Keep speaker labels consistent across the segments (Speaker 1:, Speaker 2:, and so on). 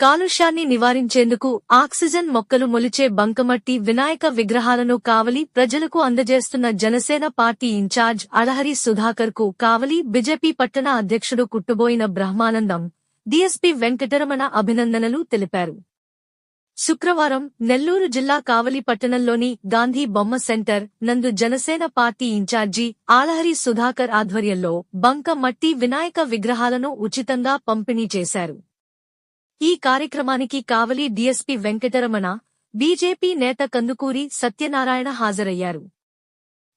Speaker 1: కాలుష్యాన్ని నివారించేందుకు ఆక్సిజన్ మొక్కలు మొలిచే బంకమట్టి వినాయక విగ్రహాలను కావలి ప్రజలకు అందజేస్తున్న జనసేన పార్టీ ఇన్ఛార్జ్ అలహరి సుధాకర్ కు కావలి బీజేపీ పట్టణ అధ్యక్షుడు కుట్టుబోయిన బ్రహ్మానందం, డీఎస్పీ వెంకటరమణ అభినందనలు తెలిపారు. శుక్రవారం నెల్లూరు జిల్లా కావలి పట్టణంలోని గాంధీ బొమ్మ సెంటర్ నందు జనసేన పార్టీ ఇన్ఛార్జి ఆలహరి సుధాకర్ ఆధ్వర్యంలో బంక మట్టి వినాయక విగ్రహాలను ఉచితంగా పంపిణీ చేశారు. ఈ కార్యక్రమానికి కావలి డీఎస్పీ వెంకటరమణ, బీజేపీ నేత కందుకూరి సత్యనారాయణ హాజరయ్యారు.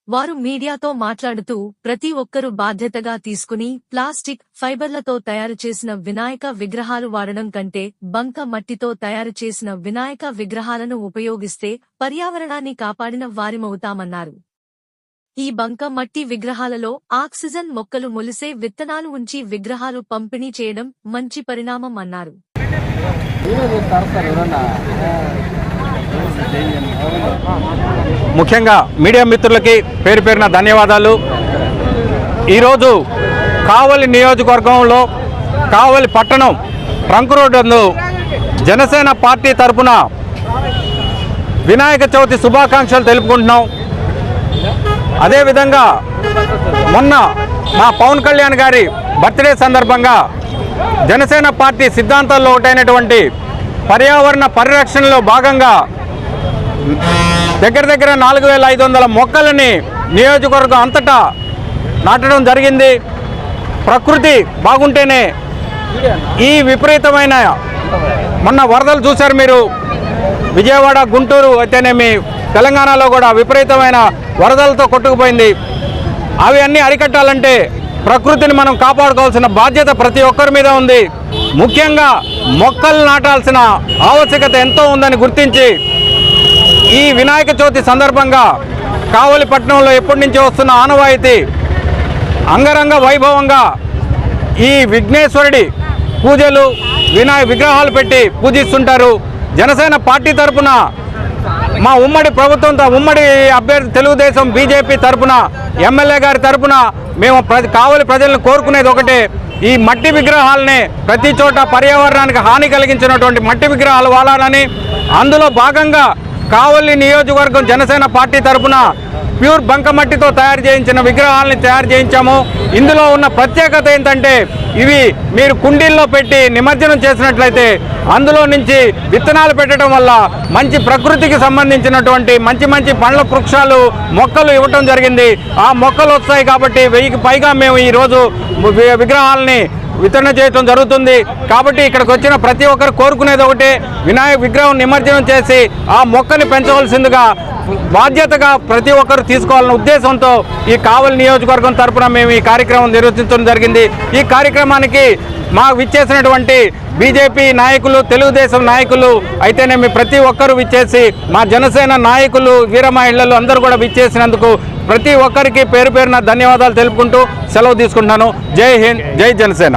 Speaker 1: వారు మీడియాతో మాట్లాడుతూ ప్రతి ఒక్కరూ బాధ్యతగా తీసుకుని ప్లాస్టిక్, ఫైబర్లతో తయారు చేసిన వినాయక విగ్రహాలు వాడడం కంటే బంక మట్టితో తయారు చేసిన వినాయక విగ్రహాలను ఉపయోగిస్తే పర్యావరణాన్ని కాపాడిన వారిమవుతామన్నారు. ఈ బంక మట్టి విగ్రహాలలో ఆక్సిజన్ మొక్కలు మొలిసే విత్తనాలు ఉంచి విగ్రహాలు పంపిణీ చేయడం మంచి పరిణామం అన్నారు.
Speaker 2: ముఖ్యంగా మీడియా మిత్రులకి పేరు పేరున ధన్యవాదాలు. ఈరోజు కావలి నియోజకవర్గంలో కావలి పట్టణం ట్రంక్ రోడ్ నందు జనసేన పార్టీ తరపున వినాయక చవితి శుభాకాంక్షలు తెలుపుకుంటున్నాం. అదేవిధంగా మొన్న మా పవన్ కళ్యాణ్ గారి బర్త్డే సందర్భంగా జనసేన పార్టీ సిద్ధాంతాల్లో ఒకటైనటువంటి పర్యావరణ పరిరక్షణలో భాగంగా దగ్గర 4500 మొక్కలని నియోజకవర్గం అంతటా నాటడం జరిగింది. ప్రకృతి బాగుంటేనే ఈ విపరీతమైన మొన్న వరదలు చూశారు మీరు. విజయవాడ, గుంటూరు అయితేనేమి తెలంగాణలో కూడా విపరీతమైన వరదలతో కొట్టుకుపోయింది. అవి అన్నీ అరికట్టాలంటే ప్రకృతిని మనం కాపాడుకోవాల్సిన బాధ్యత ప్రతి ఒక్కరి మీద ఉంది. ముఖ్యంగా మొక్కలు నాటాల్సిన ఆవశ్యకత ఎంతో ఉందని గుర్తించి ఈ వినాయక చవితి సందర్భంగా కావలి పట్టణంలో ఎప్పటి నుంచో వస్తున్న ఆనవాయితీ అంగరంగ వైభవంగా ఈ విఘ్నేశ్వరుడి పూజలు, విగ్రహాలు పెట్టి పూజిస్తుంటారు. జనసేన పార్టీ తరపున మా ఉమ్మడి ప్రభుత్వంతో ఉమ్మడి అభ్యర్థి తెలుగుదేశం బీజేపీ తరపున ఎమ్మెల్యే గారి తరపున మేము కావలి ప్రజలను కోరుకునేది ఒకటే, ఈ మట్టి విగ్రహాలని ప్రతి చోట పర్యావరణానికి హాని కలిగించినటువంటి మట్టి విగ్రహాలు వాడాలని. అందులో భాగంగా కావలి నియోజకవర్గం జనసేన పార్టీ తరపున ప్యూర్ బంకమట్టితో తయారు చేయించిన విగ్రహాలని తయారు చేయించాము. ఇందులో ఉన్న ప్రత్యేకత ఏంటంటే ఇవి మీరు కుండీల్లో పెట్టి నిమజ్జనం చేసినట్లయితే అందులో నుంచి విత్తనాలు పెట్టడం వల్ల మంచి ప్రకృతికి సంబంధించినటువంటి మంచి పండ్ల వృక్షాలు, మొక్కలు ఇవ్వటం జరిగింది. ఆ మొక్కలు వస్తాయి కాబట్టి 1000కి పైగా మేము ఈరోజు విగ్రహాలని వితరణ చేయడం జరుగుతుంది. కాబట్టి ఇక్కడికి వచ్చిన ప్రతి ఒక్కరు కోరుకునేది ఒకటే, వినాయక విగ్రహం నిమజ్జనం చేసి ఆ మొక్కని పెంచవలసిందిగా బాధ్యతగా ప్రతి ఒక్కరు తీసుకోవాలన్న ఉద్దేశంతో ఈ కావలి నియోజకవర్గం తరపున మేము ఈ కార్యక్రమం నిర్వహించడం జరిగింది. ఈ కార్యక్రమానికి మాకు విచ్చేసినటువంటి బీజేపీ నాయకులు, తెలుగుదేశం నాయకులు అయితేనేమి ప్రతి ఒక్కరు విచ్చేసి, మా జనసేన నాయకులు, వీర మహిళలు అందరూ కూడా విచ్చేసినందుకు ప్రతి ఒక్కరికి పేరు పేరున ధన్యవాదాలు తెలుపుకుంటూ సెలవు తీసుకుంటున్నాను. జై హింద్, జై జనసేన.